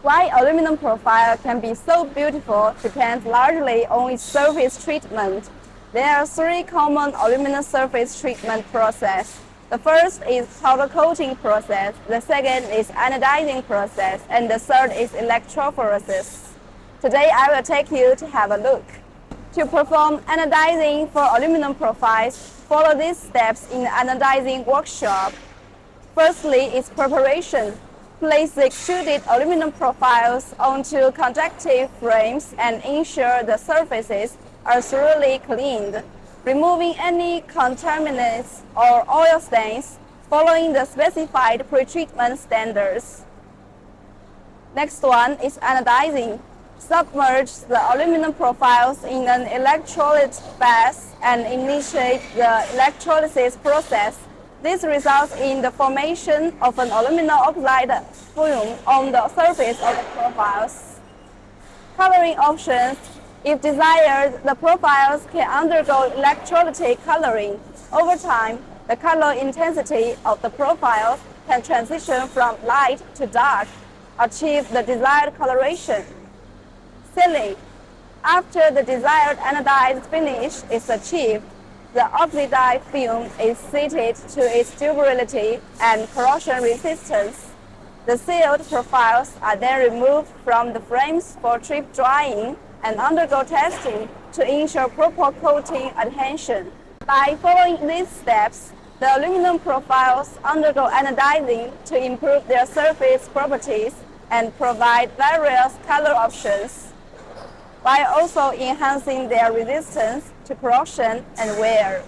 Why aluminum profile can be so beautiful depends largely on its surface treatment. There are three common aluminum surface treatment processes. The first is powder coating process, the second is anodizing process, and the third is electrolysis. Today I will take you to have a look. To perform anodizing for aluminum profiles, follow these steps in the anodizing workshop. Firstly is preparation. Place the extruded aluminum profiles onto conductive frames and ensure the surfaces are thoroughly cleaned, removing any contaminants or oil stains following the specified pretreatment standards. Next one is anodizing. Submerge the aluminum profiles in an electrolyte bath and initiate the electrolysis process. This results in the formation of an aluminum oxide film on the surface of the profiles. Coloring options. If desired, the profiles can undergo electrolytic coloring. Over time, the color intensity of the profiles can transition from light to dark, achieve the desired coloration. Sealing. After the desired anodized finish is achieved, the oxide film is seated to its durability and corrosion resistance. The sealed profiles are then removed from the frames for trip drying and undergo testing to ensure proper coating adhesion. By following these steps, the aluminum profiles undergo anodizing to improve their surface properties and provide various color options, while also enhancing their resistance to corrosion and wear.